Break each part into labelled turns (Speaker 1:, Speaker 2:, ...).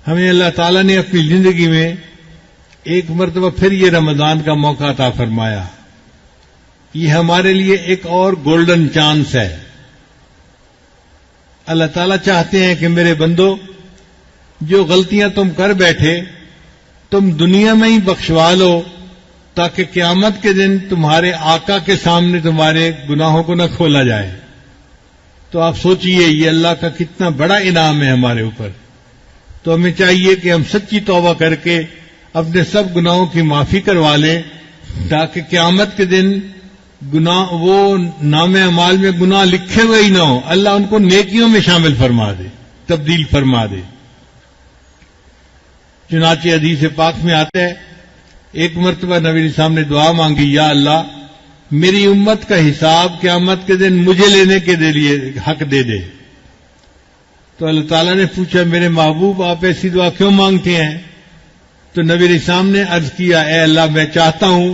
Speaker 1: ہمیں اللہ تعالیٰ نے اپنی زندگی میں ایک مرتبہ پھر یہ رمضان کا موقع عطا فرمایا. یہ ہمارے لیے ایک اور گولڈن چانس ہے. اللہ تعالیٰ چاہتے ہیں کہ میرے بندو، جو غلطیاں تم کر بیٹھے تم دنیا میں ہی بخشوا لو، تاکہ قیامت کے دن تمہارے آقا کے سامنے تمہارے گناہوں کو نہ کھولا جائے. تو آپ سوچئے یہ اللہ کا کتنا بڑا انعام ہے ہمارے اوپر. تو ہمیں چاہیے کہ ہم سچی توبہ کر کے اپنے سب گناہوں کی معافی کروا لیں، تاکہ قیامت کے دن گناہ وہ نام اعمال میں گناہ لکھے ہوئے ہی نہ ہو، اللہ ان کو نیکیوں میں شامل فرما دے، تبدیل فرما دے. چنانچہ حدیث پاک میں آتا ہے، ایک مرتبہ نبی علیہ السلام نے دعا مانگی، یا اللہ میری امت کا حساب قیامت کے دن مجھے لینے کے لیے حق دے دے. تو اللہ تعالیٰ نے پوچھا، میرے محبوب آپ ایسی دعا کیوں مانگتے ہیں؟ تو نبی علیہ السلام نے عرض کیا، اے اللہ میں چاہتا ہوں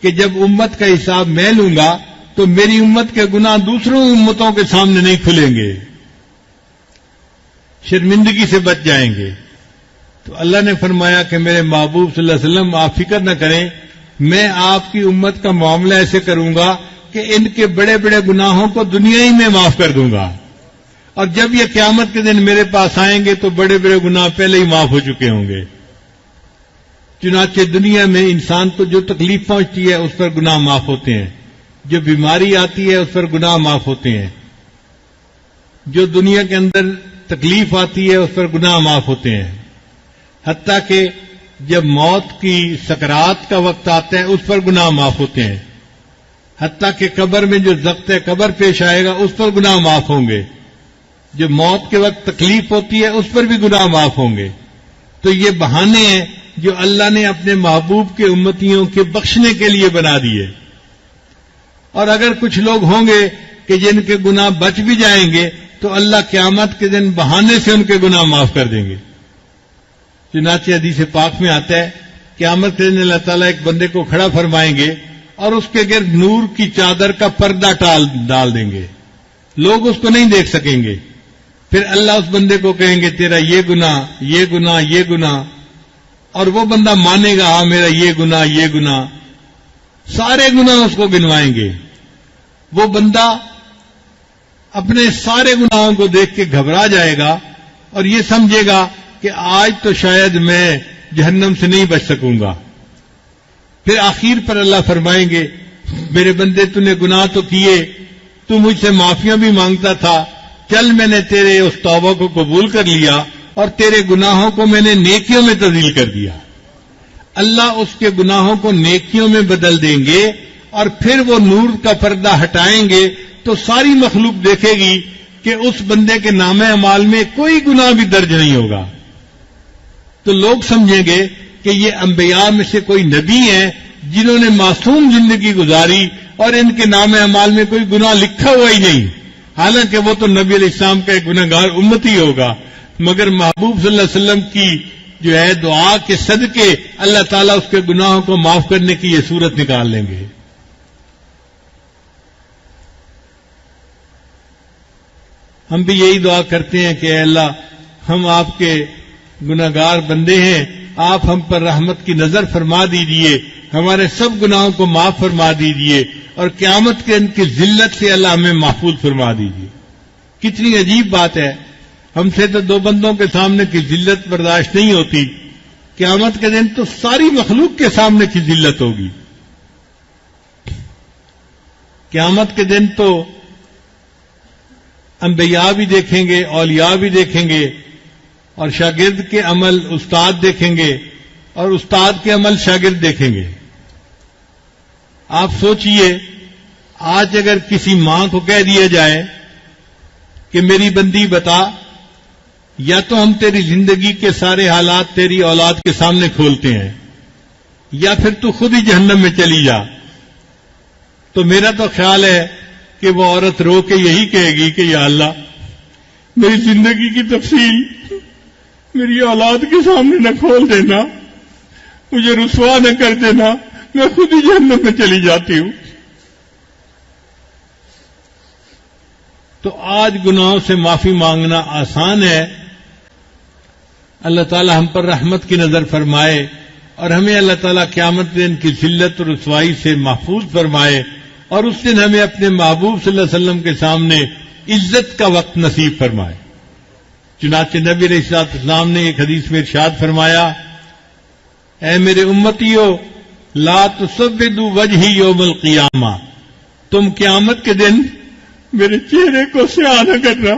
Speaker 1: کہ جب امت کا حساب میں لوں گا تو میری امت کے گناہ دوسروں امتوں کے سامنے نہیں کھلیں گے، شرمندگی سے بچ جائیں گے. تو اللہ نے فرمایا کہ میرے محبوب صلی اللہ علیہ وسلم آپ فکر نہ کریں، میں آپ کی امت کا معاملہ ایسے کروں گا کہ ان کے بڑے بڑے گناہوں کو دنیا ہی میں معاف کر دوں گا، اور جب یہ قیامت کے دن میرے پاس آئیں گے تو بڑے بڑے گناہ پہلے ہی معاف ہو چکے ہوں گے. چنانچہ دنیا میں انسان کو جو تکلیف پہنچتی ہے اس پر گناہ معاف ہوتے ہیں، جو بیماری آتی ہے اس پر گناہ معاف ہوتے ہیں، جو دنیا کے اندر تکلیف آتی ہے اس پر گناہ معاف ہوتے ہیں، حتیٰ کہ جب موت کی سکرات کا وقت آتا ہے اس پر گناہ معاف ہوتے ہیں، حتیٰ کہ قبر میں جو ضبط قبر پیش آئے گا اس پر گناہ معاف ہوں گے، جو موت کے وقت تکلیف ہوتی ہے اس پر بھی گناہ معاف ہوں گے. تو یہ بہانے ہیں جو اللہ نے اپنے محبوب کے امتیوں کے بخشنے کے لیے بنا دیے. اور اگر کچھ لوگ ہوں گے کہ جن کے گناہ بچ بھی جائیں گے تو اللہ قیامت کے دن بہانے سے ان کے گناہ معاف کر دیں گے. چنانچہ حدیث پاک میں آتا ہے، قیامت کے دن اللہ تعالیٰ ایک بندے کو کھڑا فرمائیں گے اور اس کے گرد نور کی چادر کا پردہ ڈال دیں گے، لوگ اس کو نہیں دیکھ سکیں گے. پھر اللہ اس بندے کو کہیں گے تیرا یہ گناہ یہ گناہ یہ گناہ، اور وہ بندہ مانے گا ہاں میرا یہ گناہ، سارے گناہ اس کو گنوائیں گے. وہ بندہ اپنے سارے گناہوں کو دیکھ کے گھبرا جائے گا اور یہ سمجھے گا کہ آج تو شاید میں جہنم سے نہیں بچ سکوں گا. پھر آخر پر اللہ فرمائیں گے، میرے بندے تو نے گناہ تو کیے، تو مجھ سے معافیاں بھی مانگتا تھا، چل میں نے تیرے اس توبہ کو قبول کر لیا اور تیرے گناہوں کو میں نے نیکیوں میں تبدیل کر دیا. اللہ اس کے گناہوں کو نیکیوں میں بدل دیں گے اور پھر وہ نور کا پردہ ہٹائیں گے تو ساری مخلوق دیکھے گی کہ اس بندے کے نام اعمال میں کوئی گناہ بھی درج نہیں ہوگا. تو لوگ سمجھیں گے کہ یہ انبیاء میں سے کوئی نبی ہیں جنہوں نے معصوم زندگی گزاری اور ان کے نام اعمال میں کوئی گناہ لکھا ہوا ہی نہیں، حالانکہ وہ تو نبی علیہ السلام کا ایک گنہگار امتی ہوگا. مگر محبوب صلی اللہ علیہ وسلم کی جو ہے دعا کے صدقے اللہ تعالیٰ اس کے گناہوں کو معاف کرنے کی یہ صورت نکال لیں گے. ہم بھی یہی دعا کرتے ہیں کہ اے اللہ ہم آپ کے گناہگار بندے ہیں، آپ ہم پر رحمت کی نظر فرما دیجیے، ہمارے سب گناہوں کو معاف فرما دیجیے اور قیامت کے ان کی ذلت سے اللہ ہمیں محفوظ فرما دیجیے. کتنی عجیب بات ہے، ہم سے تو دو بندوں کے سامنے کی ذلت برداشت نہیں ہوتی، قیامت کے دن تو ساری مخلوق کے سامنے کی ذلت ہوگی. قیامت کے دن تو انبیاء بھی دیکھیں گے، اولیاء بھی دیکھیں گے، اور شاگرد کے عمل استاد دیکھیں گے اور استاد کے عمل شاگرد دیکھیں گے. آپ سوچئے آج اگر کسی ماں کو کہہ دیا جائے کہ میری بندی بتا، یا تو ہم تیری زندگی کے سارے حالات تیری اولاد کے سامنے کھولتے ہیں یا پھر تو خود ہی جہنم میں چلی جا، تو میرا تو خیال ہے کہ وہ عورت رو کے یہی کہے گی کہ یا اللہ میری زندگی کی تفصیل میری اولاد کے سامنے نہ کھول دینا، مجھے رسوا نہ کر دینا، میں خود ہی جہنم میں چلی جاتی ہوں. تو آج گناہوں سے معافی مانگنا آسان ہے، اللہ تعالی ہم پر رحمت کی نظر فرمائے اور ہمیں اللہ تعالیٰ قیامت دن کی ذلت اور رسوائی سے محفوظ فرمائے اور اس دن ہمیں اپنے محبوب صلی اللہ علیہ وسلم کے سامنے عزت کا وقت نصیب فرمائے۔ چنانچہ نبی علیہ السلام نے ایک حدیث میں ارشاد فرمایا، اے میرے امتیو لا تسودوا وجہی یوم القیامہ، تم قیامت کے دن میرے چہرے کو سیاہ نہ کرنا۔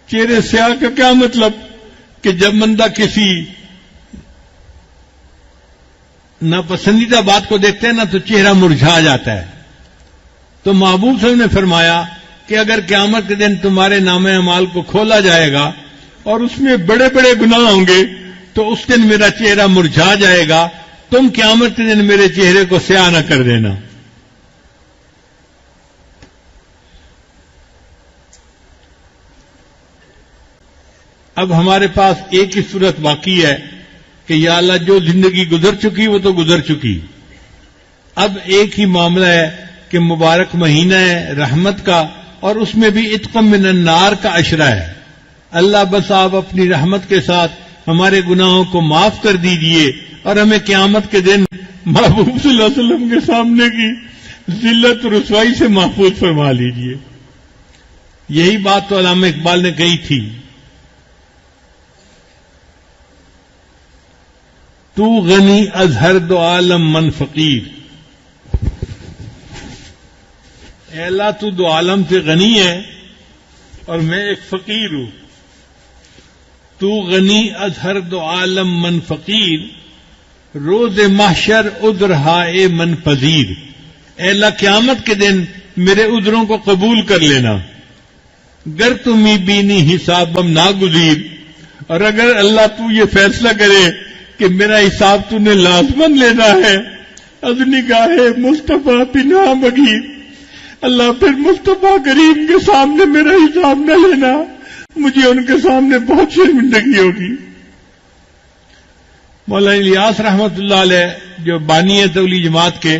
Speaker 1: چہرے سیاہ کا کیا مطلب؟ کہ جب بندہ کسی ناپسندیدہ بات کو دیکھتے ہیں نا تو چہرہ مرجھا جاتا ہے۔ تو محبوب صلی اللہ علیہ وسلم نے فرمایا کہ اگر قیامت کے دن تمہارے نامہ اعمال کو کھولا جائے گا اور اس میں بڑے بڑے گناہ ہوں گے تو اس دن میرا چہرہ مرجھا جائے گا، تم قیامت کے دن میرے چہرے کو سیاہ نہ کر دینا۔ اب ہمارے پاس ایک ہی صورت باقی ہے کہ یا اللہ جو زندگی گزر چکی وہ تو گزر چکی، اب ایک ہی معاملہ ہے کہ مبارک مہینہ ہے رحمت کا اور اس میں بھی عتق من النار کا عشرہ ہے۔ اللہ بس آپ اپنی رحمت کے ساتھ ہمارے گناہوں کو معاف کر دیجئے اور ہمیں قیامت کے دن محبوب صلی اللہ علیہ وسلم کے سامنے کی ذلت و رسوائی سے محفوظ فرما لیجئے۔ یہی بات تو علامہ اقبال نے کہی تھی، تو غنی از ہر دو عالم من فقیر، اے اللہ تو دو عالم سے غنی ہے اور میں ایک فقیر ہوں۔ تو غنی از ہر دو عالم من فقیر، روز محشر عذر ہائے من پذیر، اے اللہ قیامت کے دن میرے عذروں کو قبول کر لینا۔ گر تمی بینی حسابم ناگزیر، اور اگر اللہ تو یہ فیصلہ کرے کہ میرا حساب تو نے لازمن لینا ہے، از نگاہ مصطفیٰ پناہ مگیر، اللہ پھر مصطفیٰ کریم کے سامنے میرا حساب نہ لینا، مجھے ان کے سامنے بہت شرمندگی ہوگی۔ مولانا الیاس رحمت اللہ علیہ جو بانی تولی جماعت کے،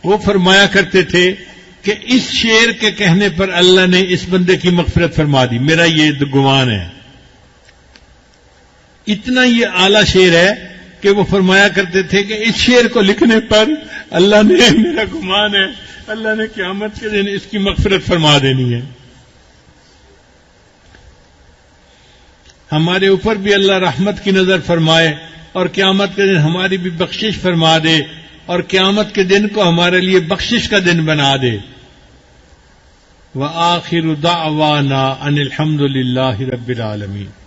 Speaker 1: وہ فرمایا کرتے تھے کہ اس شعر کے کہنے پر اللہ نے اس بندے کی مغفرت فرما دی، میرا یہ گمان ہے۔ اتنا یہ اعلیٰ شعر ہے کہ وہ فرمایا کرتے تھے کہ اس شعر کو لکھنے پر اللہ نے، میرا گمان ہے اللہ نے قیامت کے دن اس کی مغفرت فرما دینی ہے۔ ہمارے اوپر بھی اللہ رحمت کی نظر فرمائے اور قیامت کے دن ہماری بھی بخشش فرما دے اور قیامت کے دن کو ہمارے لیے بخشش کا دن بنا دے۔ وآخر دعوانا ان الحمد للہ رب العالمین۔